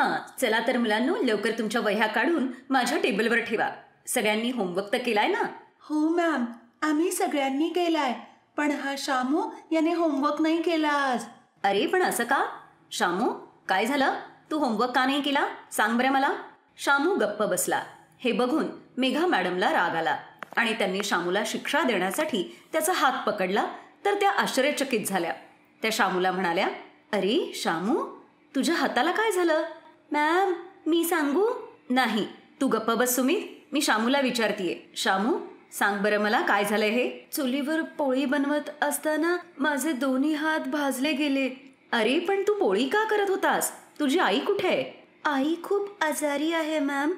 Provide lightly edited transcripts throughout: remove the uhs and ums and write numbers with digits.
हां, चला तर मुलांनो, लवकर तुमच्या वह्या काढून माझ्या टेबलवर ठेवा. सगळ्यांनी होमवर्क तर केलाय ना? हो मॅम, आम्ही सगळ्यांनी केलाय, पण हा शामू याने होमवर्क नाही केला आज. अरे पण असं का? शामू, काय झालं? तू होमवर्क का नाही केला? सांग बरं मला. शामू गप्प बसला. हे बघून मेघा मॅडमला राग आला आणि त्यांनी शामूला शिक्षा देण्यासाठी त्याचा हात पकडला, तर त्या आश्चर्यचकित झाल्या. त्या शामूला म्हणाल्या, अरे शामू, तुझ्या हाताला काय झालं? मॅम, मी सांगू? नाही, तू गप्प बस सुमित, मी शामूला विचारतीये. शामू, सांग बरं मला, काय झालंय हे? चुलीवर पोळी बनवत असताना माझे दोन्ही हात भाजले गेले. अरे पण तू पोळी का करत होतास? तुझी आई कुठे आहे? आई खूप आजारी आहे मॅम,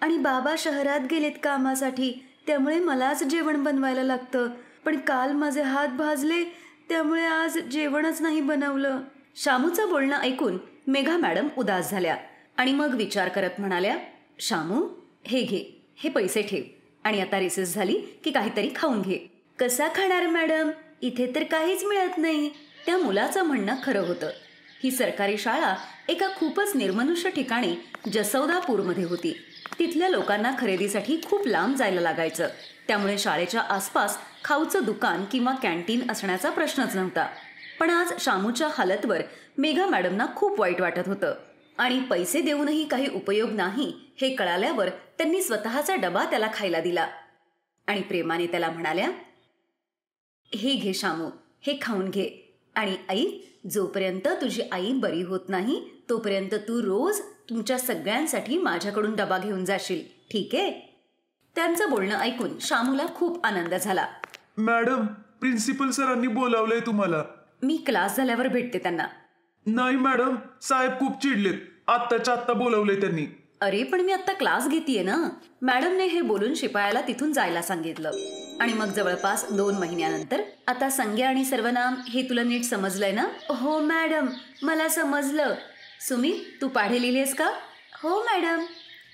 आणि बाबा शहरात गेलेत कामासाठी, त्यामुळे मलाच जेवण बनवायला लागतं. पण काल माझे हात भाजले, त्यामुळे आज जेवणच नाही बनवलं. शामूचं बोलणं ऐकून मेघा मॅडम उदास झाल्या आणि मग विचार करत म्हणाल्या, शामू, हे घे, हे पैसे ठेव, आणि आता रिसेस झाली की काहीतरी खाऊन घे. कसा खाणार मॅडम? इथे तर काहीच मिळत नाही. त्या मुलाचं म्हणणं खरं होतं. ही सरकारी शाळा एका खूपच निर्मनुष्य ठिकाणी जसौदापूरमध्ये होती. तिथल्या लोकांना खरेदीसाठी खूप लांब जायला लागायचं. त्यामुळे शाळेच्या आसपास खाऊचं दुकान किंवा कॅन्टीन असण्याचा प्रश्नच नव्हता. पण आज शामूच्या हालतवर मेघा मॅडमना खूप वाईट वाटत होतं, आणि पैसे देऊनही काही उपयोग नाही हे कळाल्यावर त्यांनी स्वतःचा डबा त्याला खायला दिला आणि प्रेमाने त्याला म्हणाल्या, हे घे शामू, हे खाऊन घे. आणि आई, जोपर्यंत तुझी आई बरी होत नाही तोपर्यंत तू रोज तुमच्या सगळ्यांसाठी माझ्याकडून डबा घेऊन जाशील, ठीक आहे? त्यांचं बोलणं ऐकून शामूला खूप आनंद झाला. मॅडम, प्रिन्सिपल सरांनी बोलावलंय तुम्हाला. मी क्लास झाल्यावर भेटते त्यांना. नाही मॅडम, साहेब खूप चिडलेत, आत्ताच्या आत्ता बोलावलंय त्यांनी. अरे पण मी आता क्लास घेतीये ना. मॅडमने हे बोलून शिपायाला तिथून जायला सांगितलं. आणि मग जवळपास 2 महिन्यानंतर, आता संज्ञा आणि सर्वनाम हे तुला नीट समजलंय ना? हो मॅडम, मला समजलं. सुमित, तू पाढे लिहिलेस का? हो मॅडम.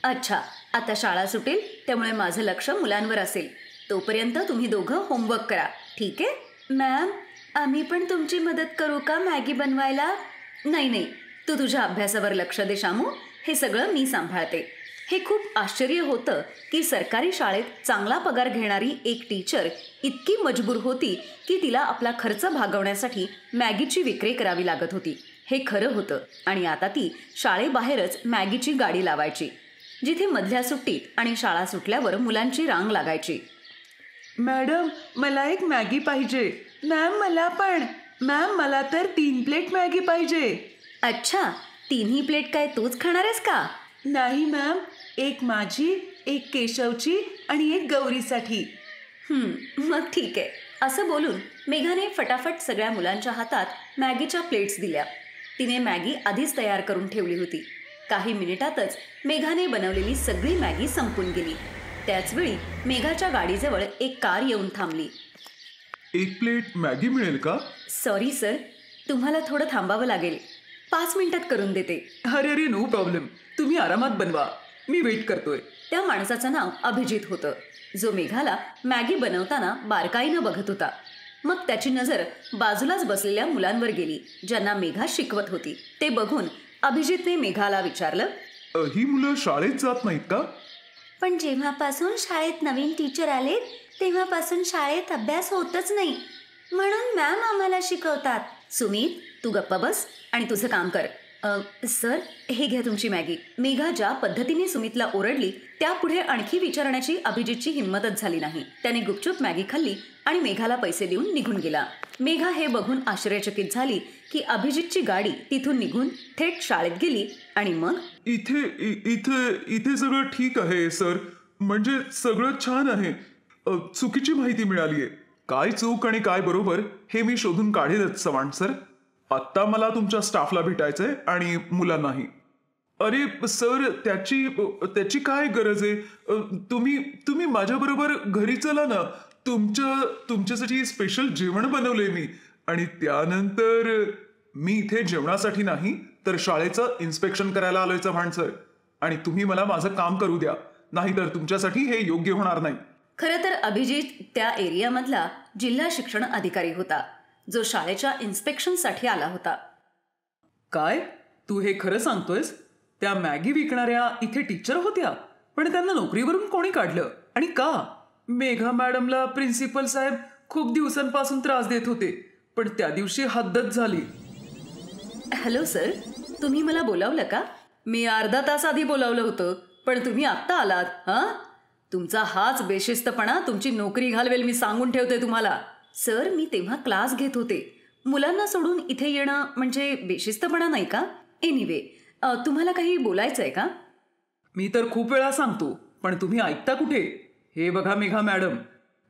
अच्छा, आता शाळा सुटेल, त्यामुळे माझं लक्ष मुलांवर असेल. तोपर्यंत तुम्ही दोघं होमवर्क करा, ठीक आहे? मॅम, आम्ही पण तुमची मदत करू का मॅगी बनवायला? नाही नाही, तू तुझ्या अभ्यासावर लक्ष दे शामू, हे सगळं मी सांभाळते. हे खूप आश्चर्य होतं की सरकारी शाळेत चांगला पगार घेणारी एक टीचर इतकी मजबूर होती की तिला आपला खर्च भागवण्यासाठी मॅगीची विक्री करावी लागत होती. हे खरं होतं. आणि आता ती शाळेबाहेरच मॅगीची गाडी लावायची, जिथे मधल्या सुट्टीत आणि शाळा सुटल्यावर मुलांची रांग लागायची. मॅडम, मला एक मॅगी पाहिजे. मॅम, मला पण. मॅम, मला तर 3 प्लेट मॅगी पाहिजे. अच्छा, 3ही प्लेट काय तूच खाणार आहेस का? नाही मॅम, एक माझी, एक केशवची आणि एक गौरीसाठी. मग ठीक आहे. असं बोलून मेघाने फटाफट सगळ्या मुलांच्या हातात मॅगीच्या प्लेट्स दिल्या. तिने मॅगी आधीच तयार करून ठेवली होती. काही मिनिटातच मेघाने बनवलेली सगळी मॅगी संपून गेली. त्याचवेळी मेघाच्या गाडीजवळ एक कार येऊन थांबली. 1 प्लेट मॅगी मिळेल का? सॉरी सर, तुम्हाला थोडं थांबावं लागेल. 5 मिनिटात करून देते. अरे नो प्रॉब्लेम, तुम्ही आरामात बनवा, मी वेट करतोय. त्या माणसाचं नाव अभिजित होतं, जो मेघाला मॅगी बनवताना बारकाईनं बघत होता. मग त्याची नजर बाजूलाच बसलेल्या मुलांवर गेली, ज्यांना मेघा शिकवत होती. ते बघून अभिजितने मेघाला विचारलं, ही मुलं शाळेत जात नाहीत का? पण जेव्हापासून शाळेत नवीन टीचर आले तेव्हापासून शाळेत अभ्यास होतच नाही, म्हणून मॅम आम्हाला शिकवतात. सुमित, तू गप्पा बस आणि तुझं काम कर. सर, हे घ्या तुमची मॅगी. मेघा ज्या पद्धतीने सुमितला ओरडली त्यापुढे आणखी विचारण्याची अभिजितची हिंमतच झाली नाही. त्याने गुपचूप मॅगी खाल्ली आणि मेघाला पैसे देऊन निघून गेला. मेघा हे बघून आश्चर्यचकित झाली की अभिजितची गाडी तिथून निघून थेट शाळेत गेली. आणि मग इथे इथे इथे सगळं ठीक आहे सर, म्हणजे सगळं छान आहे. चुकीची माहिती मिळालीये. काय चूक आणि काय बरोबर हे मी शोधून काढेलच चव्हाण सर. आत्ता मला तुमच्या स्टाफला भेटायचंय आणि मुलांनाही. अरे सर, त्याची काय गरज आहे? तुम्ही माझ्याबरोबर घरी चला ना. तुमच्यासाठी स्पेशल जेवण बनवलंय मी. आणि त्यानंतर मी इथे जेवणासाठी नाही तर शाळेचं इन्स्पेक्शन करायला आलोय चव्हाण सर. आणि तुम्ही मला माझं काम करू द्या, नाहीतर तुमच्यासाठी हे योग्य होणार नाही. खरं तर अभिजित त्या एरियामधला जिल्हा शिक्षण अधिकारी होता, जो शाळेच्या इन्स्पेक्शनसाठी आला होता. काय? तू हे खरं सांगतोयस? त्या मॅगी विकणाऱ्या इथे टीचर होत्या, पण त्यांना नोकरीवरून कोणी काढलं आणि का? मेघा मॅडमला प्रिन्सिपल साहेब खूप दिवसांपासून त्रास देत होते, पण त्या दिवशी हद्दच झाली. हॅलो सर, तुम्ही मला बोलावलं का? मी अर्धा तास आधी बोलावलं होतं, पण तुम्ही आत्ता आलात. हां, तुमचा हाच बेशिस्तपणा तुमची नोकरी घालवेल, मी सांगून ठेवते तुम्हाला. सर, मी तेव्हा क्लास घेत होते. मुलांना सोडून इथे येणं म्हणजे बेशिस्तपणा नाही का? एनिवे, तुम्हाला काही बोलायचं आहे का? मी तर खूप वेळा सांगतो, पण तुम्ही ऐकता कुठे? हे बघा मेघा मॅडम,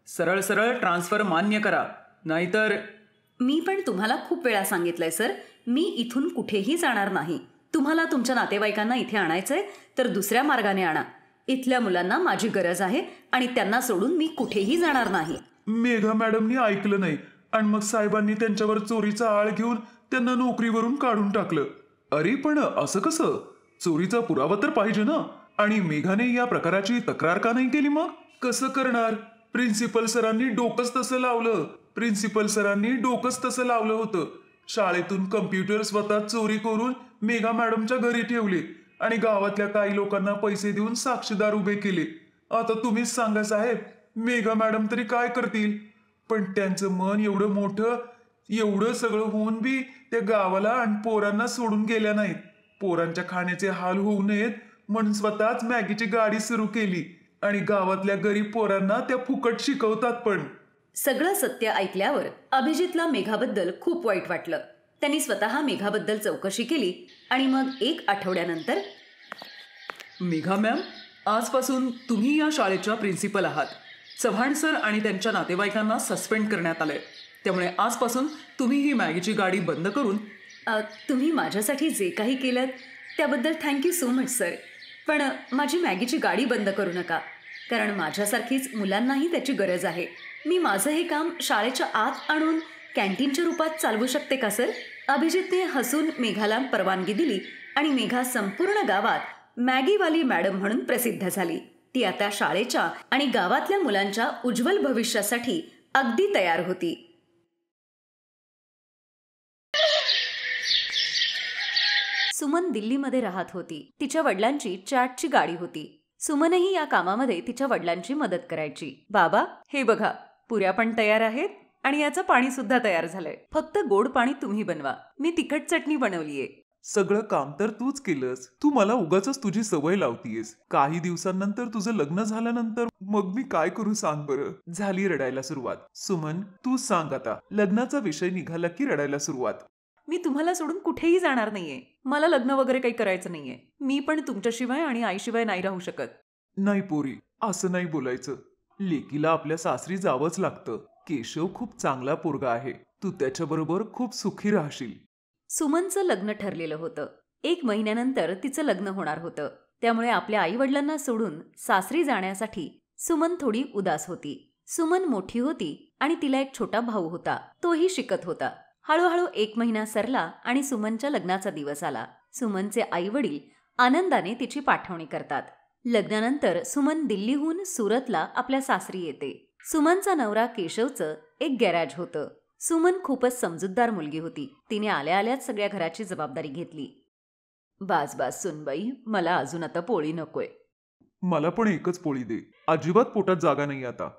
सरळ सरळ ट्रान्सफर मान्य करा, नाहीतर... मी पण तुम्हाला खूप वेळा सांगितलंय सर, मी इथून कुठेही जाणार नाही. तुम्हाला तुमच्या नातेवाईकांना इथे आणायचंय तर दुसऱ्या मार्गाने आणा. इथल्या मुलांना माझी गरज आहे आणि त्यांना सोडून मी कुठेही जाणार नाही. मेघा मॅडमनी ऐकलं नाही आणि मग साहेबांनी त्यांच्यावर चोरीचा आळ घेऊन त्यांना नोकरीवरून काढून टाकलं. अरे पण असं कसं? चोरीचा पुरावा तर पाहिजे ना. आणि मेघाने या प्रकाराची तक्रार का नाही केली? मग कसं करणार? प्रिन्सिपल सरांनी डोकंच तसं लावलं होतं. शाळेतून कम्प्युटर स्वतः चोरी करून मेघा मॅडमच्या घरी ठेवले आणि गावातल्या काही लोकांना पैसे देऊन साक्षीदार उभे केले. आता तुम्हीच सांगा साहेब, मेघा मॅडम तरी काय करतील? पण त्यांचं मन एवढं मोठं, एवढं सगळं होऊन बी त्या गावाला आणि पोरांना सोडून गेल्या नाहीत. पोरांच्या खाण्याचे हाल होऊ नयेत म्हणून स्वतःच मॅगीची गाडी सुरू केली आणि गावातल्या गरीब पोरांना त्या फुकट शिकवतात पण. सगळं सत्य ऐकल्यावर अभिजितला मेघाबद्दल खूप वाईट वाटलं. त्यांनी स्वतः मेघाबद्दल चौकशी केली आणि मग 1 आठवड्यानंतर... मेघा मॅम, आजपासून तुम्ही या शाळेच्या प्रिन्सिपल आहात. चव्हाण सर आणि त्यांच्या नातेवाईकांना सस्पेंड करण्यात आलंय. त्यामुळे आजपासून तुम्ही ही मॅगीची गाडी बंद करून... तुम्ही माझ्यासाठी जे काही केलं त्याबद्दल थँक्यू सो मच सर. पण माझी मॅगीची गाडी बंद करू नका, कारण माझ्यासारखीच मुलांनाही त्याची गरज आहे. मी माझं हे काम शाळेच्या आत आणून कॅन्टीनच्या रूपात चालवू शकते का सर? अभिजितने हसून मेघाला परवानगी दिली आणि मेघा संपूर्ण गावात मॅगीवाली मॅडम म्हणून प्रसिद्ध झाली. ती आता शाळेच्या आणि गावातल्या मुलांच्या उज्ज्वल भविष्यासाठी अगदी तयार होती. सुमन दिल्लीमध्ये राहत होती. तिच्या वडिलांची चॅटची गाडी होती. सुमनही या कामामध्ये तिच्या वडिलांची मदत करायची. बाबा, हे बघा, पुऱ्या पण तयार आहेत आणि याचं पाणी सुद्धा तयार झालंय. फक्त गोड पाणी तुम्ही बनवा. मी तिखट चटणी बनवलीये. सगळं काम तर तूच केलंस. तू मला उगाचच तुझी सवय लावतीयस. काही दिवसांनंतर तुझं लग्न झाल्यानंतर मग मी काय करू सांग बरं? झाली रडायला सुरुवात. सुमन, तू सांग आता. लग्नाचा विषय निघाला की रडायला सुरुवात. मी तुम्हाला सोडून कुठेही जाणार नाहीये. मला लग्न वगैरे काही करायचं नाहीये. मी पण तुमच्याशिवाय आणि आईशिवाय नाही राहू शकत. नाही पोरी, असं नाही बोलायचं. लेकीला आपल्या सासरी जावंच लागतं. केशव खूप चांगला पोरगा आहे. तू त्याच्याबरोबर खूप सुखी राहशील. सुमनचं लग्न ठरलेलं होतं. 1 महिन्यानंतर तिचं लग्न होणार होतं. त्यामुळे आपल्या आई वडिलांना सोडून सासरी जाण्यासाठी सुमन थोडी उदास होती. सुमन मोठी होती आणि तिला एक छोटा भाऊ होता. तोही शिकत होता. हळूहळू 1 महिना सरला आणि सुमनच्या लग्नाचा दिवस आला. सुमनचे आई वडील आनंदाने तिची पाठवणी करतात. लग्नानंतर सुमन दिल्लीहून सुरतला आपल्या सासरी येते. सुमनचा नवरा केशवचं एक गॅरेज होतं. सुमन खूपच समजूतदार मुलगी होती. तिने आल्या आल्याच सगळ्या घराची जबाबदारी घेतली. बास सुनबाई, मला अजून आता पोळी नकोय. मला पण एकच पोळी दे. अजिबात पोटात जागा नाही आता.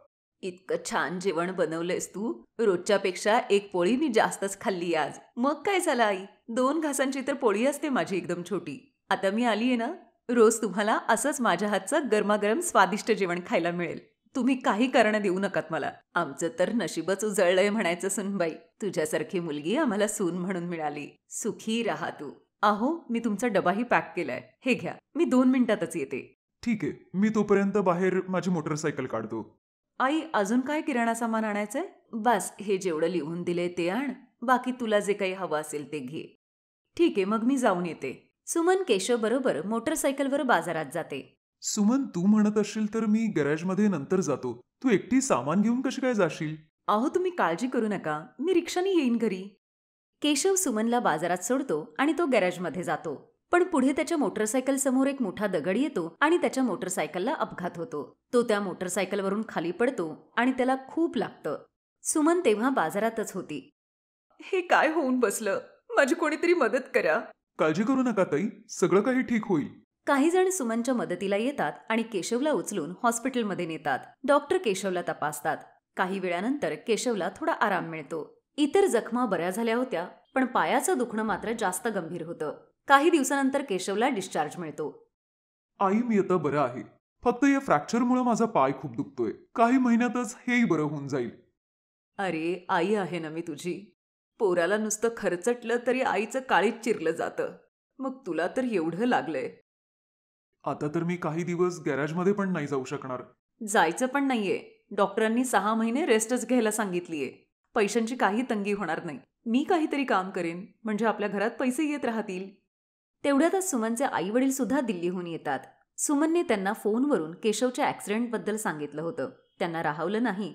इतकं छान जेवण बनवलंयस तू. रोजच्यापेक्षा 1 पोळी मी जास्तच खाल्ली आज. मग काय झालं आई, 2 घासांची तर पोळी असते माझी एकदम छोटी. आता मी आलीये ना, रोज तुम्हाला असंच माझ्या हातचं गरमागरम स्वादिष्ट जेवण खायला मिळेल. तुम्ही काही कारण देऊ नकात मला. आमचं तर नशीबच उजळलंय म्हणायचं सुनबाई. तुझ्यासारखी मुलगी आम्हाला सून म्हणून मिळाली. सुखी राहा तू. अहो, मी तुमचा डबाही पॅक केलाय. हे घ्या, मी 2 मिनिटातच येते. ठीक आहे, मी तोपर्यंत बाहेर माझी मोटरसायकल काढतो. आई, अजून काय किराणा सामान आणायचंय? बस, हे जेवढं लिहून दिले ते आण. बाकी तुला जे काही हवं असेल ते घे. ठीक आहे, मग मी जाऊन येते. सुमन केशव बरोबर मोटरसायकलवर बाजारात जाते. सुमन, तू म्हणत असशील तर मी गॅरेजमध्ये नंतर जातो. तू एकटी सामान घेऊन कशी काय जाशील? अहो, तुम्ही काळजी करू नका, मी रिक्षाने येईन घरी. केशव सुमनला बाजारात सोडतो आणि तो गॅरेजमध्ये जातो. पण पुढे त्याच्या मोटरसायकल समोर एक मोठा दगड येतो आणि त्याच्या मोटरसायकलला अपघात होतो. तो त्या मोटरसायकलवरून खाली पडतो आणि त्याला खूप लागतं. सुमन तेव्हा बाजारातच होती. हे काय होऊन बसलं? माझी कोणीतरी मदत करा. काळजी करू नका ताई, सगळं काही ठीक होईल. काही जण सुमनच्या मदतीला येतात आणि केशवला उचलून हॉस्पिटलमध्ये नेतात. डॉक्टर केशवला तपासतात. काही वेळानंतर केशवला थोडा आराम मिळतो. इतर जखमा बऱ्या झाल्या होत्या, पण पायाचं दुखणं मात्र जास्त गंभीर होतं. काही दिवसानंतर केशवला डिस्चार्ज मिळतो. आई, मी आता बरं आहे. फक्त या फ्रॅक्चरमुळे माझा पाय खूप दुखतोय. काही महिन्यातच हेही बरं होऊन जाईल. अरे, आई आहे ना मी तुझी. पोराला नुसतं खरचटलं तरी आईचं काळीच चिरलं जातं. मग तुला तर एवढं लागलंय. आता तर मी काही दिवस गॅरेजमध्ये पण नाही जाऊ शकणार. जायचं पण नाहीये. डॉक्टरांनी 6 महिने रेस्टच घ्यायला सांगितलीये. पैशांची काही तंगी होणार नाही. मी काहीतरी काम करेन, म्हणजे आपल्या घरात पैसे येत राहतील. तेवढ्यातच सुमनचे आई वडील सुद्धा दिल्लीहून येतात. सुमनने त्यांना फोनवरून केशवच्या ऍक्सिडेंटबद्दल सांगितलं होतं. त्यांना राहवलं नाही.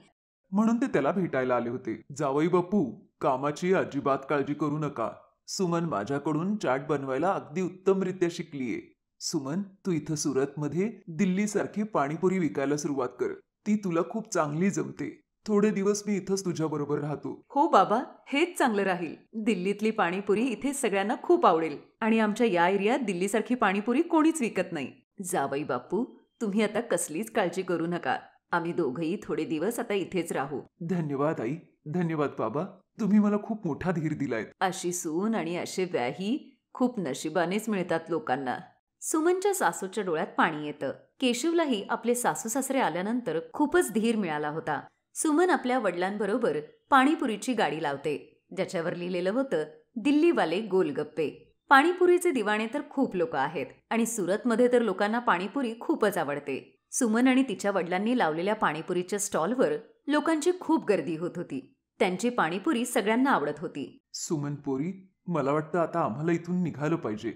म्हणून ते त्याला भेटायला आले होते. जावई बापू, कामाची अजिबात काळजी करू नका. सुमन माझ्याकडून चाट बनवायला अगदी उत्तमरित्या शिकलीये. सुमन, तू इथं सुरतमध्ये दिल्लीसारखी पाणीपुरी विकायला सुरुवात कर. ती तुला खूप चांगली जमते. थोडे दिवस मी इथंच तुझ्या बरोबर राहतो. हो बाबा, हेच चांगलं राहील. दिल्लीतली पाणीपुरी इथे सगळ्यांना खूप आवडेल आणि आमच्या या एरियात दिल्लीसारखी पाणीपुरी कोणीच विकत नाही. जावई बापू, तुम्ही आता कसलीच काळजी करू नका. आम्ही दोघंही थोडे दिवस आता इथेच राहू. धन्यवाद आई. धन्यवाद बाबा. तुम्ही मला खूप मोठा धीर दिलाय. अशी सून आणि असे व्याही खूप नशिबानेच मिळतात लोकांना. सुमनच्या सासूच्या डोळ्यात पाणी येतं. केशवलाही आपले सासू सासरे आल्यानंतर खूपच धीर मिळाला होता. सुमन आपल्या वडिलांबरोबर पाणीपुरीची गाडी लावते, ज्याच्यावर लिहिलेलं होतं दिल्लीवाले गोलगप्पे. पाणीपुरीचे दिवाणे तर खूप लोक आहेत आणि सुरतमध्ये तर लोकांना पाणीपुरी खूपच आवडते. सुमन आणि तिच्या वडिलांनी लावलेल्या पाणीपुरीच्या स्टॉलवर लोकांची खूप गर्दी होत होती. त्यांची पाणीपुरी सगळ्यांना आवडत होती. सुमन पोरी, मला वाटतं आता आम्हाला इथून निघालं पाहिजे.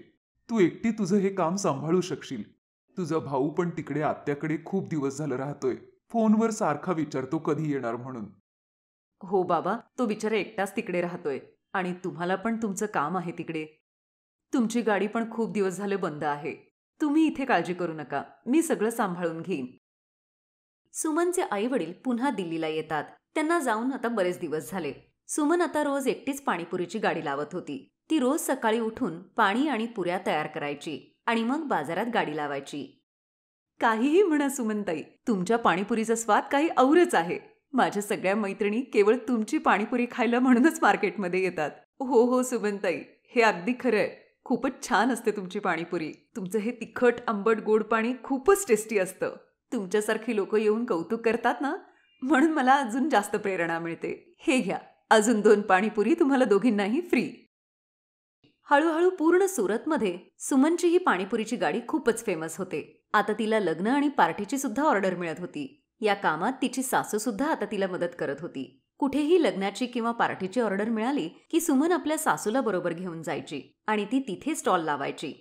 तू एकटी तुझं हे काम सांभाळू शकशील. तुझा भाऊ पण तिकडे आत्याकडे खूप दिवस झालं राहतोय. फोनवर सारखा विचारतो कधी येणार म्हणून. हो बाबा, तो बिचारा एकटाच तिकडे राहतोय आणि तुम्हाला पण तुमचं काम आहे तिकडे. तुमची गाडी पण खूप दिवस झाले बंद आहे. तुम्ही इथे काळजी करू नका. मी सगळं सांभाळून घेईन. सुमनचे आई वडील पुन्हा दिल्लीला येतात. त्यांना जाऊन आता बरेच दिवस झाले. सुमन आता रोज एकटीच पाणीपुरीची गाडी लावत होती. ती रोज सकाळी उठून पाणी आणि पुऱ्या तयार करायची आणि मग बाजारात गाडी लावायची. काहीही म्हणा सुमनताई, तुमच्या पाणीपुरीचा स्वाद काही औरच आहे. माझ्या सगळ्या मैत्रिणी केवळ तुमची पाणीपुरी खायला म्हणूनच मार्केटमध्ये येतात. हो हो सुमनताई, हे अगदी खरंय. खूपच छान असते तुमची पाणीपुरी. तुमचं हे तिखट आंबट गोड पाणी खूपच टेस्टी असतं. तुमच्यासारखी लोक येऊन कौतुक करतात ना, म्हणून मला अजून जास्त प्रेरणा मिळते. हे घ्या, अजून 2 पाणीपुरी तुम्हाला दोघींनाही फ्री. हळूहळू पूर्ण सुरतमध्ये सुमनची ही पाणीपुरीची गाडी खूपच फेमस होते. आता तिला लग्न आणि पार्टीची सुद्धा ऑर्डर मिळत होती. या कामात तिची सासू सुद्धा आता तिला मदत करत होती. कुठेही लग्नाची किंवा पार्टीची ऑर्डर मिळाली की सुमन आपल्या सासूला बरोबर घेऊन जायची आणि ती तिथे स्टॉल लावायची.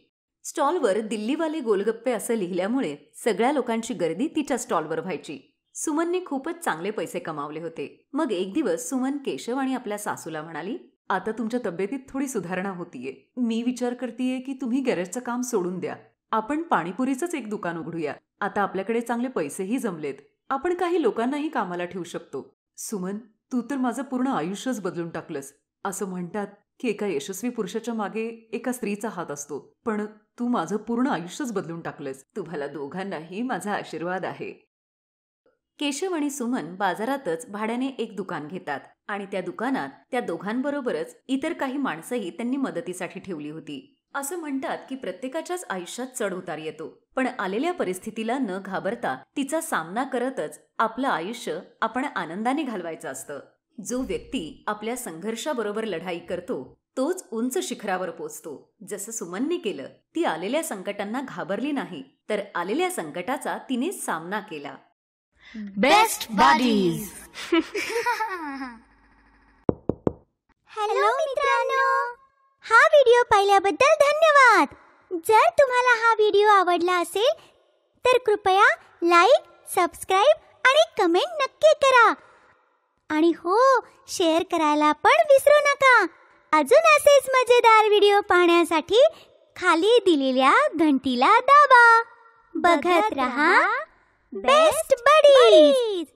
स्टॉलवर दिल्लीवाले गोलगप्पे असं लिहिल्यामुळे सगळ्या लोकांची गर्दी तिच्या स्टॉलवर व्हायची. सुमनने खूपच चांगले पैसे कमावले होते. मग एक दिवस सुमन केशव आणि आपल्या सासूला म्हणाली, आता तुमच्या तब्येतीत थोडी सुधारणा होतीये. मी विचार करतेय की तुम्ही गॅरेजचं काम सोडून द्या. आपण पाणीपुरीचंच एक दुकान उघडूया. आता आपल्याकडे चांगले पैसेही जमलेत. आपण काही लोकांनाही कामाला ठेवू शकतो. सुमन, तू तर माझं पूर्ण आयुष्यच बदलून टाकलंस. असं म्हणतात की एका यशस्वी पुरुषाच्या मागे एका स्त्रीचा हात असतो, पण तू माझं पूर्ण आयुष्यच बदलून टाकलंस. तुम्हाला दोघांनाही माझा आशीर्वाद आहे. केशव आणि सुमन बाजारातच भाड्याने एक दुकान घेतात आणि त्या दुकानात त्या दोघांबरोबरच इतर काही माणसंही त्यांनी मदतीसाठी ठेवली होती. असं म्हणतात की प्रत्येकाच्याच आयुष्यात चढ उतार येतो, पण आलेल्या परिस्थितीला न घाबरता तिचा सामना करतच आपलं आयुष्य आपण आनंदाने घालवायचं असतं. जो व्यक्ती आपल्या संघर्षाबरोबर लढाई करतो तोच उंच शिखरावर पोचतो. जसं सुमनने केलं. ती आलेल्या संकटांना घाबरली नाही, तर आलेल्या संकटाचा तिने सामना केला. Best buddies. हॅलो मित्रांनो, हा व्हिडिओ पाहिल्याबद्दल धन्यवाद. जर तुम्हाला हा व्हिडिओ आवडला असेल तर कृपया लाईक, सबस्क्राईब आणि कमेंट नक्की करा. आणि हो, शेअर करायला पण विसरू नका. अजून असेच मजेदार व्हिडिओ पाहण्यासाठी खाली दिलेल्या घंटीला दाबा. बघत रहा बेस्ट बडीज.